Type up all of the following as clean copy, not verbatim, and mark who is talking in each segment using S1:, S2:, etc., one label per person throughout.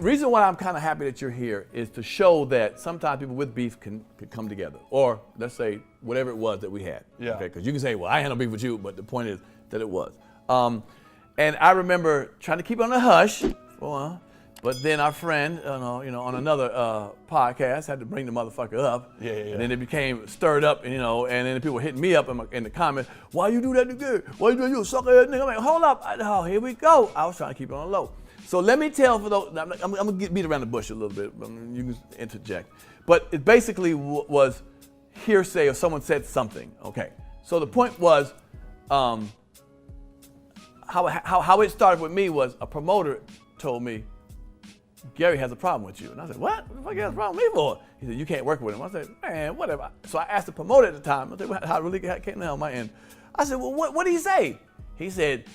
S1: reason why I'm kind of happy that you're here is to show that sometimes people with beef can come together. Or let's say whatever it was that we had.
S2: Yeah.
S1: Okay, because you can say, well, I had no beef with you, but the point is that it was. And I remember trying to keep it on the hush for a while, but then our friend, on another podcast had to bring the motherfucker up.
S2: Yeah.
S1: And then it became stirred up, and then people were hitting me up in the comments, why you do that to Gary? Why you do that, you a sucker ass nigga? I'm like, hold up, here we go. I was trying to keep it on the low. So let me tell for those, I'm going to beat around the bush a little bit, you can interject. But it basically was hearsay or someone said something, okay. So the point was, how it started with me was a promoter told me, Gary has a problem with you. And I said, what? What the fuck he has a problem with me for? He said, you can't work with him. I said, man, whatever. So I asked the promoter at the time, I said, how really came down on my end? I said, well, what did he say? He said,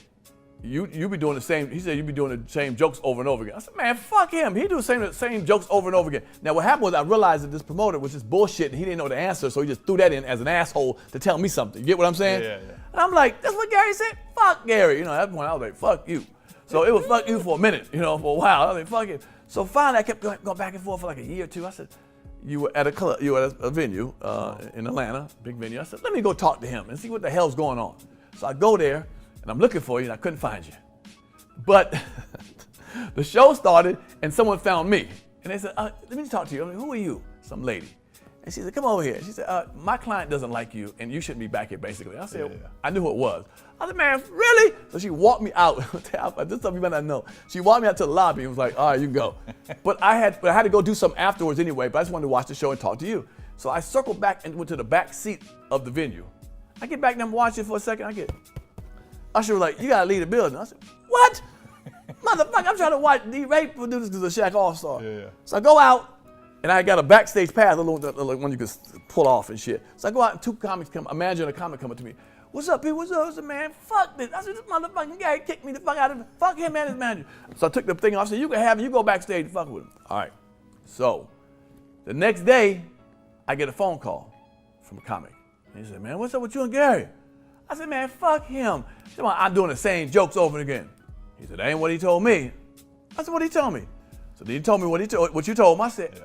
S1: you be doing the same, he said, you be doing the same jokes over and over again. I said, man, fuck him. He do the same jokes over and over again. Now what happened was I realized that this promoter was just bullshit and he didn't know the answer, so he just threw that in as an asshole to tell me something. You get what I'm saying?
S2: Yeah.
S1: And I'm like, that's what Gary said? Fuck Gary. At that point I was like, fuck you. So it was fuck you for a minute, for a while. I was like, fuck it. So finally I kept going back and forth for like a year or two. I said, you were at a club, you were at a venue in Atlanta, big venue. I said, let me go talk to him and see what the hell's going on. So I go there and I'm looking for you and I couldn't find you. But the show started and someone found me. And they said, let me talk to you. I mean, who are you? Some lady. And she said, come over here. She said, my client doesn't like you and you shouldn't be back here, basically. I said, I knew who it was. I said, man, really? So she walked me out. This is something you might not know. She walked me out to the lobby and was like, all right, you can go. But I had to go do something afterwards anyway, but I just wanted to watch the show and talk to you. So I circled back and went to the back seat of the venue. I get back and I'm watching for a second. Usher was like, you gotta leave the building. I said, what? Motherfucker, I'm trying to watch D-Ray do this because of Shaq All-Star.
S2: Yeah.
S1: So I go out, and I got a backstage pass, a little one you can pull off and shit. So I go out and two comics come, imagine a comic coming to me. What's up, Pete? What's up? I said, man, fuck this. I said, this motherfucking guy kicked me the fuck out of it. Fuck him and his manager. So I took the thing off. I said, you can have it. You go backstage and fuck with him. All right. So the next day, I get a phone call from a comic. And he said, man, what's up with you and Gary? I said, man, fuck him. He said, I'm doing the same jokes over and again. He said, that ain't what he told me. I said, what he told me? So then he told me what you told him. I said,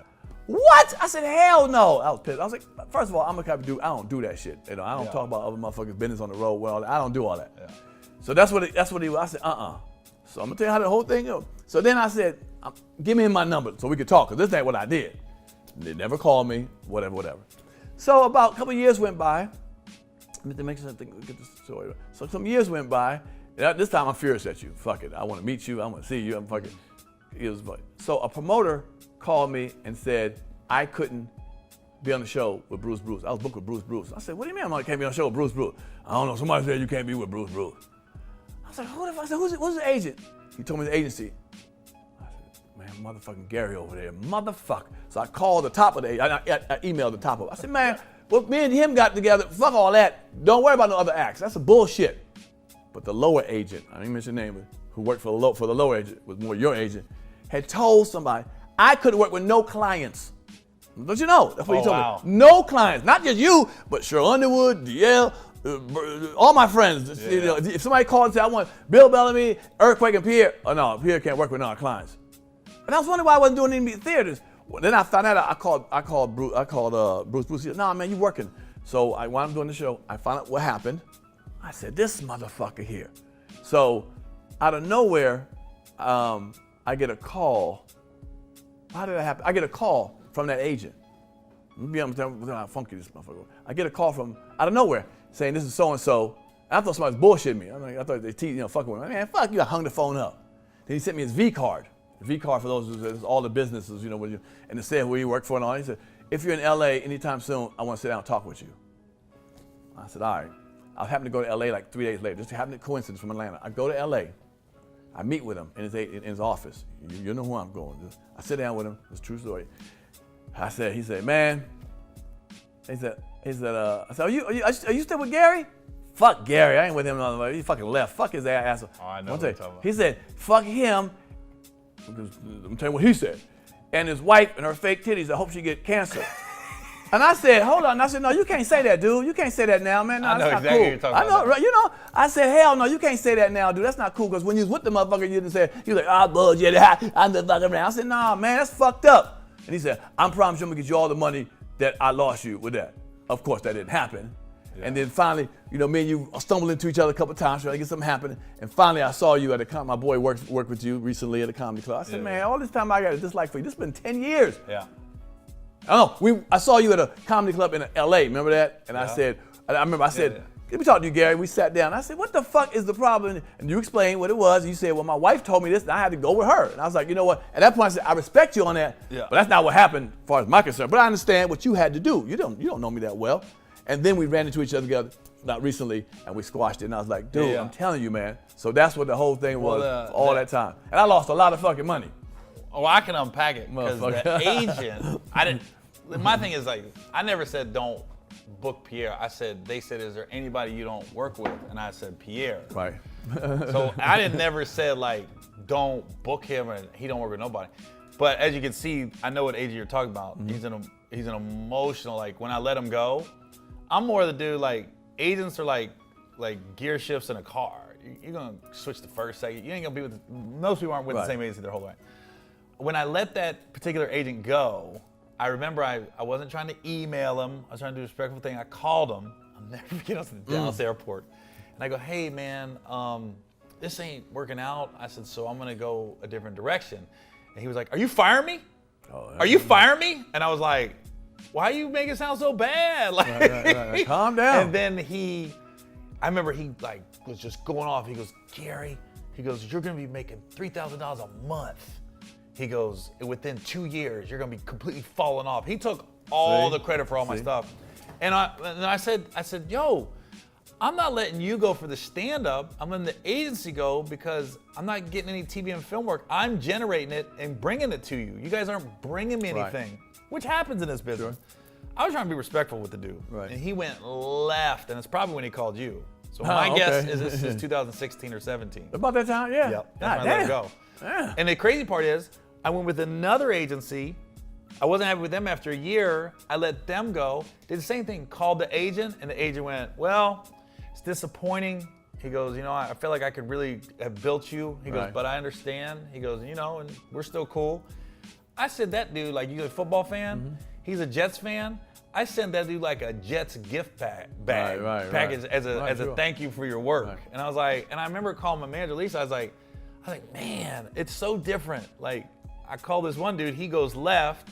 S1: what? I said, hell no. I was pissed. I was like, first of all, I'm a type of dude, I don't do that shit. I don't talk about other motherfuckers' business on the road. Well, I don't do all that. Yeah. So that's what he was. I said, So I'm gonna tell you how the whole thing goes. So then I said, give me my number so we could talk, because this ain't what I did. They never called me, whatever. So about a couple of years went by. Let me make sure I get this story. So some years went by. This time I'm furious at you. Fuck it. I want to meet you. I want to see you. I'm fucking. So a promoter called me and said I couldn't be on the show with Bruce. I was booked with Bruce. I said, what do you mean I can't be on the show with Bruce? I don't know. Somebody said you can't be with Bruce. I was like, who the fuck? I said, who's the agent? He told me the agency. I said, man, motherfucking Gary over there. Motherfucker. So I called the top of the agency. I emailed the top of it. I said, man, well, me and him got together. Fuck all that. Don't worry about no other acts. That's a bullshit. But the lower agent, I didn't mention name, who worked for the lower agent, was more your agent, had told somebody, I couldn't work with no clients. Don't you know? That's what he told me. No clients, not just you, but Cheryl Underwood, DL, all my friends. Yeah. If somebody called and said, I want Bill Bellamy, Earthquake, and Pierre, no, Pierre can't work with non-clients. And I was wondering why I wasn't doing any theaters. Well, then I found out, I called Bruce. Bruce said, nah, man, you working. So while I'm doing the show, I found out what happened. I said, this motherfucker here. So out of nowhere, I get a call. How did that happen? I get a call from that agent. I'm telling you how funky this motherfucker was. I get a call from out of nowhere saying this is so-and-so. I thought somebody was bullshitting me. I thought they fucking with me. Man, fuck you, I hung the phone up. Then he sent me his V card. The V card for those, all the businesses, and it said who he worked for and all. He said, if you're in LA anytime soon, I want to sit down and talk with you. I said, all right. I happened to go to LA like 3 days later. Just happened to coincidence from Atlanta. I go to LA. I meet with him in his office. You know who I'm going. I sit down with him. It's a true story. He said, man. I said, are you still with Gary? Fuck Gary. I ain't with him no more. He fucking left. Fuck his ass.
S2: Oh, I know what you're talking about.
S1: He said, fuck him. Let me tell you what he said. And his wife and her fake titties, I hope she get cancer. And I said, hold on. And I said, no, you can't say that, dude. You can't say that now, man. No,
S2: I know
S1: that's
S2: exactly
S1: not cool.
S2: what you're talking about.
S1: I know, right? You know, I said, hell no, you can't say that now, dude. That's not cool. Because when you was with the motherfucker, you didn't say, you was like, oh, bullshit, I'm the fucking around. I said, nah, man, that's fucked up. And he said, I promise you I'm gonna get you all the money that I lost you with that. Of course, that didn't happen. Yeah. And then finally, you know, me and you stumbled into each other a couple times, trying to get something happening. And finally, I saw you at a my boy worked with you recently at a comedy club. I said, man, all this time I got a dislike for you. This has been 10 years.
S2: Yeah.
S1: I saw you at a comedy club in LA, remember that? And I said, let me talk to you, Gary. We sat down. I said, what the fuck is the problem? And you explained what it was. You said, well, my wife told me this, and I had to go with her. And I was like, you know what? At that point, I said, I respect you on that, but that's not what happened as far as my concern. But I understand what you had to do. You don't know me that well. And then we ran into each other together, not recently, and we squashed it. And I was like, dude, I'm telling you, man. So that's what the whole thing was all that time. And I lost a lot of fucking money.
S2: Oh, I can unpack it because the agent, my thing is like, I never said don't book Pierre. They said, is there anybody you don't work with? And I said, Pierre.
S1: Right.
S2: So I never said like, don't book him and he don't work with nobody. But as you can see, I know what agent you're talking about. Mm-hmm. He's an emotional, like when I let him go, I'm more the dude, like agents are like gear shifts in a car. You're gonna switch the first second. You ain't gonna be with, most people aren't with the same agency their whole life. When I let that particular agent go, I remember I wasn't trying to email him. I was trying to do a respectful thing. I called him. I'll never forget, I was at the Dallas airport. And I go, hey man, this ain't working out. I said, so I'm gonna go a different direction. And he was like, are you firing me? Are you firing me? And I was like, why you make it sound so bad? Like,
S1: right. Calm down.
S2: And then I remember he like was just going off. He goes, Gary, he goes, you're gonna be making $3,000 a month. He goes, within 2 years, you're gonna be completely falling off. He took all the credit for all my stuff. And I said, yo, I'm not letting you go for the stand-up. I'm letting the agency go because I'm not getting any TV and film work. I'm generating it and bringing it to you. You guys aren't bringing me anything, which happens in this business. Sure. I was trying to be respectful with the dude. Right. And he went left, and it's probably when he called you. So my guess is this is 2016 or 17.
S1: About that time, yeah.
S2: Yep, that's when I let him go. Yeah. And the crazy part is, I went with another agency. I wasn't happy with them after a year. I let them go. Did the same thing, called the agent, and the agent went, well, it's disappointing. He goes, you know, I feel like I could really have built you. He goes, but I understand. He goes, you know, and we're still cool. I said, that dude, like, you're a football fan? He's a Jets fan. I sent that dude like a Jets gift package as a thank you for your work. Right. And I was like, and I remember calling my manager, Lisa, I was like, man, it's so different. Like, I call this one dude, he goes left,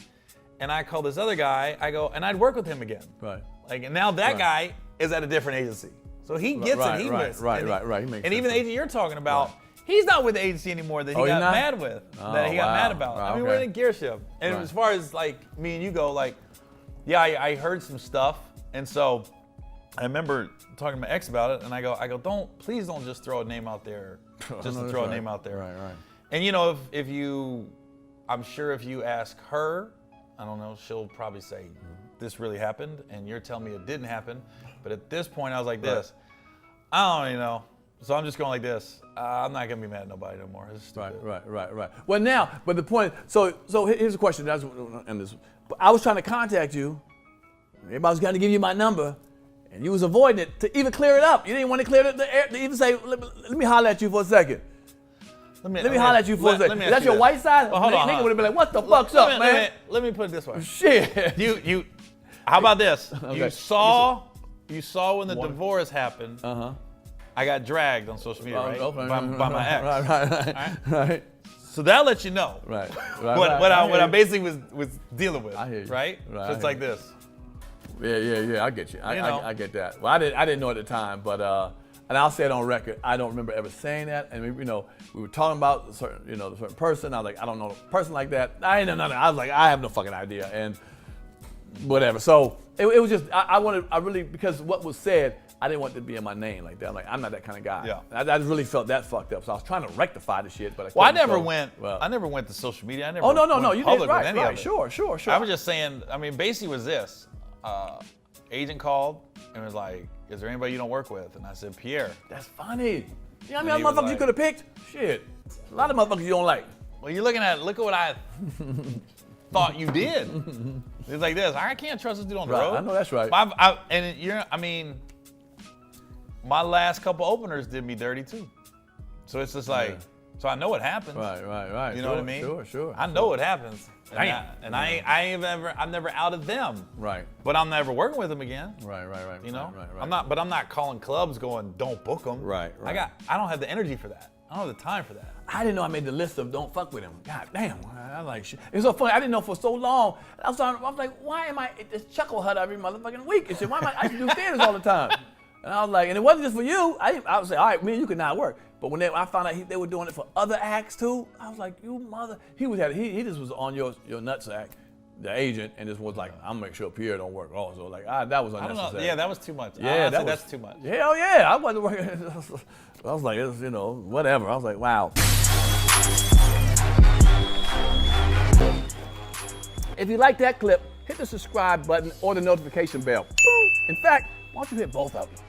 S2: and I call this other guy, I go, and I'd work with him again. Right. Like, and now that guy is at a different agency. So he gets it, he wins. Right. And even the agent you're talking about, he's not with the agency anymore that he got mad with, that he got mad about. I mean, we're in a gear shift. And as far as like me and you go, like, yeah, I heard some stuff. And so I remember talking to my ex about it, and I go, please don't just throw a name out there, just to throw a name out there. Right. And you know, I'm sure if you ask her, I don't know, she'll probably say, this really happened, and you're telling me it didn't happen. But at this point, I was like this, I don't even know. So I'm just going like this. I'm not gonna be mad at nobody no more. It's stupid. Right. Well, now, but the point. So here's a question. I was trying to contact you. Everybody was going to give you my number, and you was avoiding it to even clear it up. You didn't want to clear the air to even say, let me holler at you for a second. Let me holler at you for a second. Is that your white side? Well, hold on. Nigga would have been like, what the fuck's up, man? Let me put it this way. Shit. You. How about this? Okay. You saw when the divorce happened. I got dragged on social media, by my ex. Right. So that lets you know what I basically was dealing with. I hear you. Right? So it's like this. Yeah. I get you. I get that. Well, I didn't know at the time, but and I'll say it on record. I don't remember ever saying that. And we were talking about a certain person. I was like, I don't know a person like that. I ain't know nothing. I was like, I have no fucking idea, and whatever. So it was just I really, because what was said, I didn't want it to be in my name like that. I'm like, I'm not that kind of guy. Yeah. I just really felt that fucked up. So I was trying to rectify the shit, but I couldn't. I never went to social media. I never no. You did right. Right. Sure. I was just saying, I mean, basically was this. Agent called and was like, is there anybody you don't work with? And I said, Pierre. That's funny. You know how many motherfuckers you could have picked? Shit. A lot of motherfuckers you don't like. Well, look at what I thought you did. It's like this. I can't trust this dude on the road.
S1: I know that's right.
S2: My last couple openers did me dirty too. So it's just like, so I know what happens.
S1: Right.
S2: You know what I mean?
S1: Sure.
S2: I know what happens.
S1: Damn.
S2: I've never outed them.
S1: Right.
S2: But I'm never working with them again.
S1: Right.
S2: You know?
S1: Right.
S2: I'm not calling clubs going, don't book them.
S1: Right.
S2: I don't have the energy for that. I don't have the time for that.
S1: I didn't know I made the list of don't fuck with him. God damn, I like shit. It's so funny. I didn't know for so long. I was like, why am I at this chuckle hut every motherfucking week? And shit, why am I used to do theaters all the time? And I was like, and it wasn't just for you. I would say, all right, me and you could not work. But when I found out they were doing it for other acts too, I was like, you mother. He just was on your nutsack, the agent, and just was like, I'm gonna make sure Pierre don't work also. Like, that was unnecessary.
S2: I don't know. Yeah, that was too much.
S1: Yeah,
S2: that's too much.
S1: Hell yeah, I wasn't working. I was like, whatever. I was like, wow. If you like that clip, hit the subscribe button or the notification bell. In fact, why don't you hit both of them?